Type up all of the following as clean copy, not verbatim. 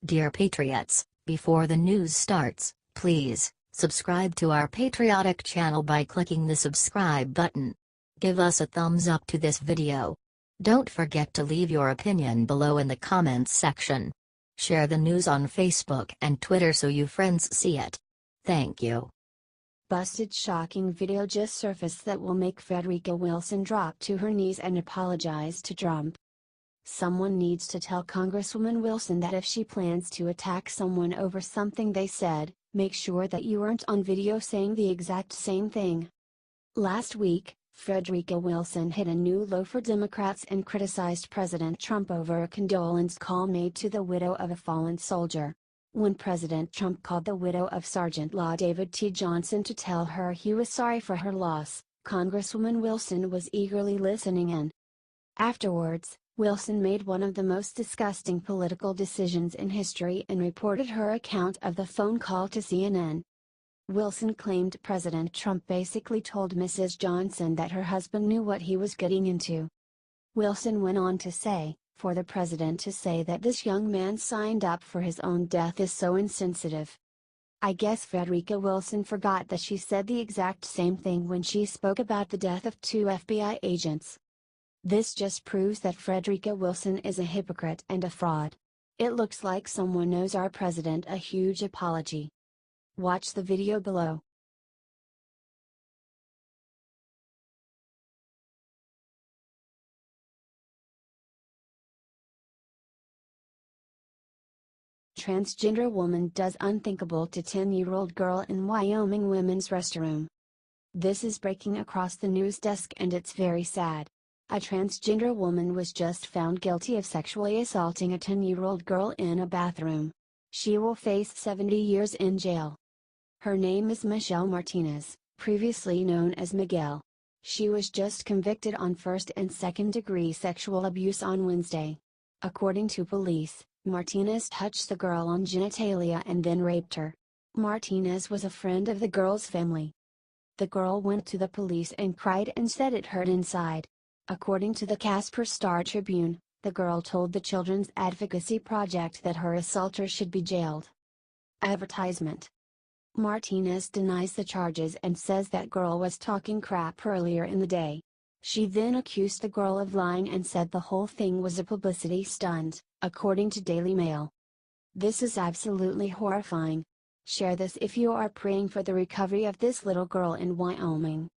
Dear Patriots, before the news starts, please subscribe to our patriotic channel by clicking the subscribe button. Give us a thumbs up to this video. Don't forget to leave your opinion below in the comments section. Share the news on Facebook and Twitter so your friends see it. Thank you. Busted shocking video just surfaced that will make Frederica Wilson drop to her knees and apologize to Trump. Someone needs to tell Congresswoman Wilson that if she plans to attack someone over something they said, make sure that you aren't on video saying the exact same thing. Last week, Frederica Wilson hit a new low for Democrats and criticized President Trump over a condolence call made to the widow of a fallen soldier. When President Trump called the widow of Sergeant Law David T. Johnson to tell her he was sorry for her loss, Congresswoman Wilson was eagerly listening in. Afterwards, Wilson made one of the most disgusting political decisions in history and reported her account of the phone call to CNN. Wilson claimed President Trump basically told Mrs. Johnson that her husband knew what he was getting into. Wilson went on to say, "For the president to say that this young man signed up for his own death is so insensitive." I guess Frederica Wilson forgot that she said the exact same thing when she spoke about the death of 2 FBI agents. This just proves that Frederica Wilson is a hypocrite and a fraud. It looks like someone owes our president a huge apology. Watch the video below. Transgender woman does unthinkable to 10-year-old girl in Wyoming women's restroom. This is breaking across the news desk and it's very sad. A transgender woman was just found guilty of sexually assaulting a 10-year-old girl in a bathroom. She will face 70 years in jail. Her name is Michelle Martinez, previously known as Miguel. She was just convicted on first and second-degree sexual abuse on Wednesday. According to police, Martinez touched the girl on genitalia and then raped her. Martinez was a friend of the girl's family. The girl went to the police and cried and said it hurt inside. According to the Casper Star-Tribune, the girl told the Children's Advocacy Project that her assaulter should be jailed. Advertisement. Martinez denies the charges and says that girl was talking crap earlier in the day. She then accused the girl of lying and said the whole thing was a publicity stunt, according to Daily Mail. This is absolutely horrifying. Share this if you are praying for the recovery of this little girl in Wyoming.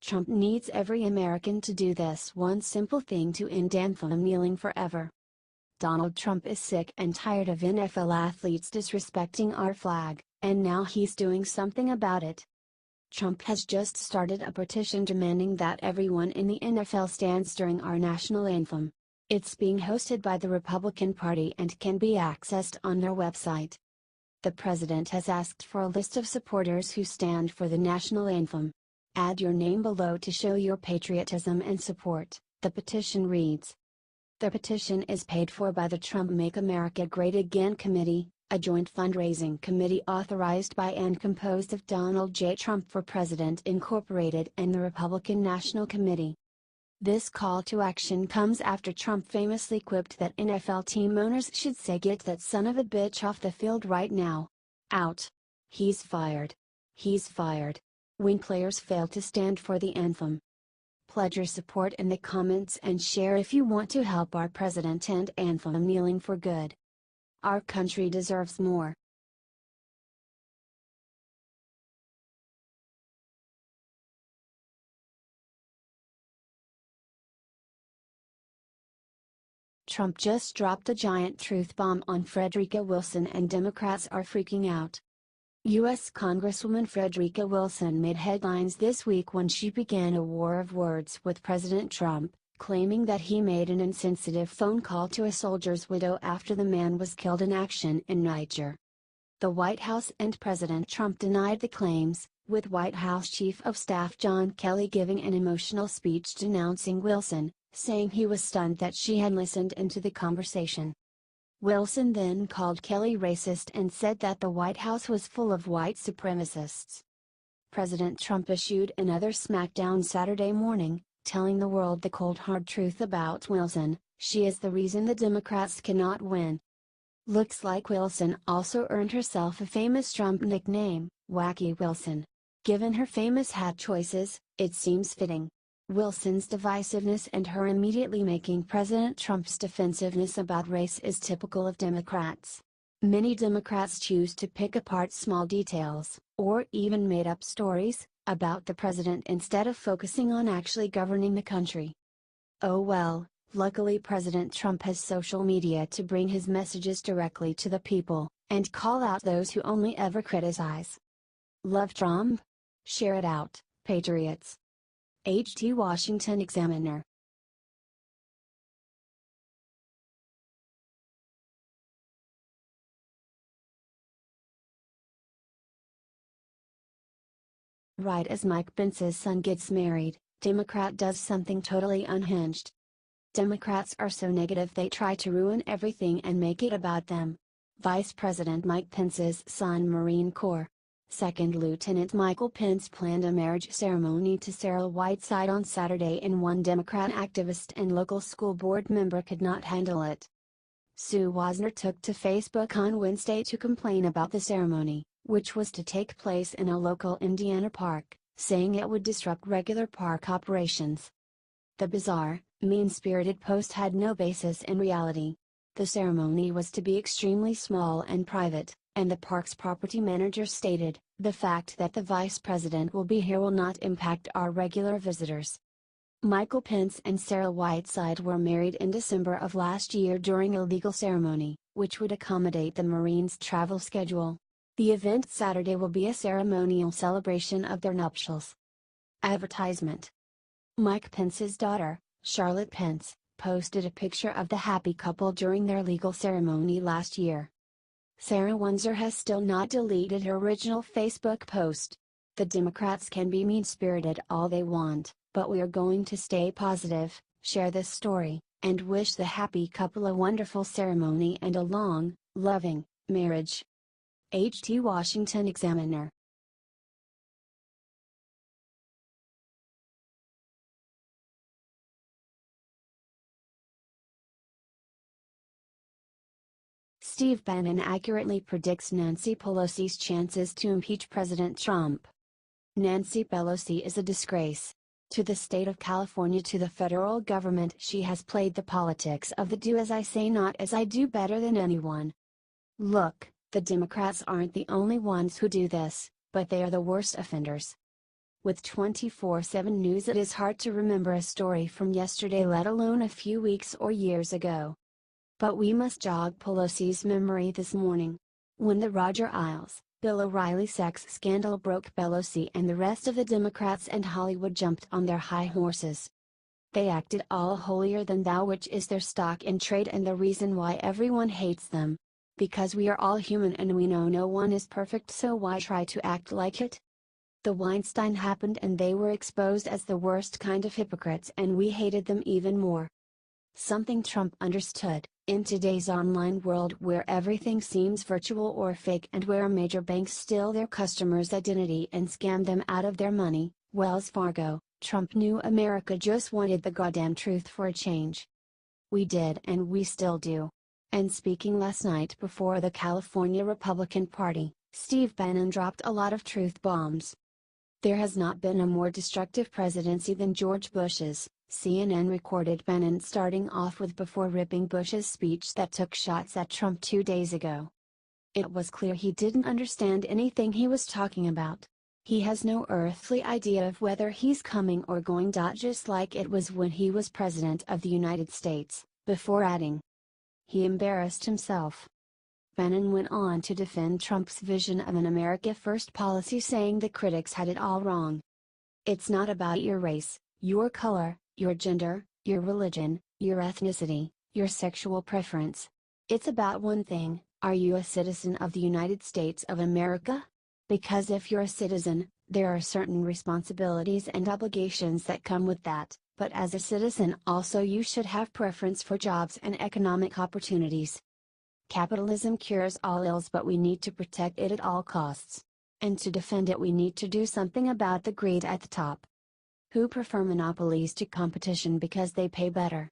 Trump needs every American to do this one simple thing to end anthem kneeling forever. Donald Trump is sick and tired of NFL athletes disrespecting our flag, and now he's doing something about it. Trump has just started a petition demanding that everyone in the NFL stands during our national anthem. It's being hosted by the Republican Party and can be accessed on their website. The president has asked for a list of supporters who stand for the national anthem. Add your name below to show your patriotism and support, the petition reads. The petition is paid for by the Trump Make America Great Again Committee, a joint fundraising committee authorized by and composed of Donald J. Trump for President Incorporated and the Republican National Committee. This call to action comes after Trump famously quipped that NFL team owners should say "Get that son of a bitch off the field right now." Out. He's fired. He's fired. When players fail to stand for the anthem. Pledge your support in the comments and share if you want to help our president end anthem kneeling for good. Our country deserves more. Trump just dropped a giant truth bomb on Frederica Wilson and Democrats are freaking out. U.S. Congresswoman Frederica Wilson made headlines this week when she began a war of words with President Trump, claiming that he made an insensitive phone call to a soldier's widow after the man was killed in action in Niger. The White House and President Trump denied the claims, with White House Chief of Staff John Kelly giving an emotional speech denouncing Wilson, saying he was stunned that she had listened into the conversation. Wilson then called Kelly racist and said that the White House was full of white supremacists. President Trump issued another smackdown Saturday morning, telling the world the cold hard truth about Wilson: she is the reason the Democrats cannot win. Looks like Wilson also earned herself a famous Trump nickname, Wacky Wilson. Given her famous hat choices, it seems fitting. Wilson's divisiveness and her immediately making President Trump's defensiveness about race is typical of Democrats. Many Democrats choose to pick apart small details, or even made-up stories, about the president instead of focusing on actually governing the country. Oh well, luckily President Trump has social media to bring his messages directly to the people, and call out those who only ever criticize. Love Trump? Share it out, patriots. H.T. Washington Examiner. Right as Mike Pence's son gets married, Democrat does something totally unhinged. Democrats are so negative they try to ruin everything and make it about them. Vice President Mike Pence's son, Marine Corps Second Lieutenant Michael Pence, planned a marriage ceremony to Sarah Whiteside on Saturday, and one Democrat activist and local school board member could not handle it. Sue Wasner took to Facebook on Wednesday to complain about the ceremony, which was to take place in a local Indiana park, saying it would disrupt regular park operations. The bizarre, mean-spirited post had no basis in reality. The ceremony was to be extremely small and private, and the park's property manager stated, "The fact that the vice president will be here will not impact our regular visitors." Michael Pence and Sarah Whiteside were married in December of last year during a legal ceremony, which would accommodate the Marines' travel schedule. The event Saturday will be a ceremonial celebration of their nuptials. Advertisement. Mike Pence's daughter, Charlotte Pence, posted a picture of the happy couple during their legal ceremony last year. Sarah Windsor has still not deleted her original Facebook post. "The Democrats can be mean-spirited all they want, but we are going to stay positive, share this story, and wish the happy couple a wonderful ceremony and a long, loving marriage." H.T. Washington Examiner. Steve Bannon accurately predicts Nancy Pelosi's chances to impeach President Trump. Nancy Pelosi is a disgrace. To the state of California, to the federal government, she has played the politics of the do as I say not as I do better than anyone. Look, the Democrats aren't the only ones who do this, but they are the worst offenders. With 24/7 news, it is hard to remember a story from yesterday, let alone a few weeks or years ago. But we must jog Pelosi's memory this morning. When the Roger Ailes, Bill O'Reilly sex scandal broke, Pelosi and the rest of the Democrats and Hollywood jumped on their high horses. They acted all holier than thou, which is their stock in trade and the reason why everyone hates them. Because we are all human and we know no one is perfect, so why try to act like it? The Weinstein happened and they were exposed as the worst kind of hypocrites, and we hated them even more. Something Trump understood: in today's online world where everything seems virtual or fake and where major banks steal their customers' identity and scam them out of their money, Wells Fargo, Trump knew America just wanted the goddamn truth for a change. We did, and we still do. And speaking last night before the California Republican Party, Steve Bannon dropped a lot of truth bombs. There has not been a more destructive presidency than George Bush's, CNN recorded Bannon starting off with before ripping Bush's speech that took shots at Trump 2 days ago. It was clear he didn't understand anything he was talking about. He has no earthly idea of whether he's coming or going. Just like it was when he was President of the United States, before adding, "He embarrassed himself." Bannon went on to defend Trump's vision of an America First policy, saying the critics had it all wrong. "It's not about your race, your color, your gender, your religion, your ethnicity, your sexual preference. It's about one thing: are you a citizen of the United States of America? Because if you're a citizen, there are certain responsibilities and obligations that come with that, but as a citizen also you should have preference for jobs and economic opportunities. Capitalism cures all ills, but we need to protect it at all costs. And to defend it we need to do something about the greed at the top, who prefer monopolies to competition because they pay better.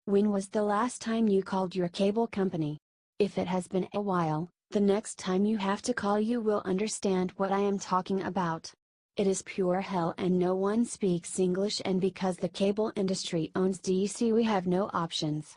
When was the last time you called your cable company? If it has been a while, the next time you have to call you will understand what I am talking about. It is pure hell and no one speaks English, and because the cable industry owns DC we have no options.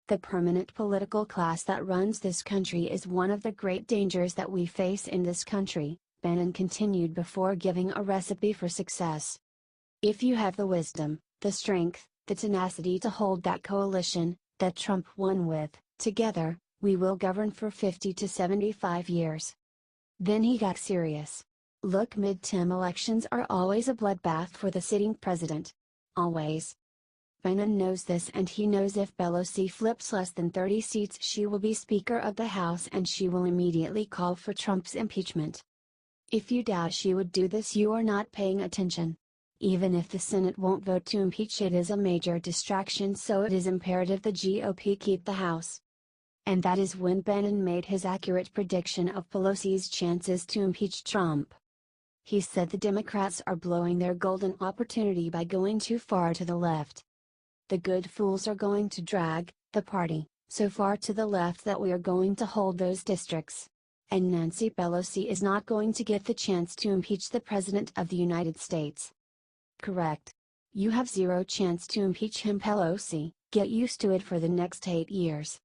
The permanent political class that runs this country is one of the great dangers that we face in this country, Benin continued before giving a recipe for success. If you have the wisdom, the strength, the tenacity to hold that coalition, that Trump won with, together, we will govern for 50 to 75 years. Then he got serious. Look, midterm elections are always a bloodbath for the sitting president. Always. Benin knows this, and he knows if Pelosi flips less than 30 seats she will be Speaker of the House and she will immediately call for Trump's impeachment. If you doubt she would do this, you are not paying attention. Even if the Senate won't vote to impeach, it is a major distraction, so it is imperative the GOP keep the House. And that is when Benin made his accurate prediction of Pelosi's chances to impeach Trump. He said the Democrats are blowing their golden opportunity by going too far to the left. The good fools are going to drag the party so far to the left that we are going to hold those districts. And Nancy Pelosi is not going to get the chance to impeach the President of the United States. Correct. You have zero chance to impeach him, Pelosi. Get used to it for the next 8 years.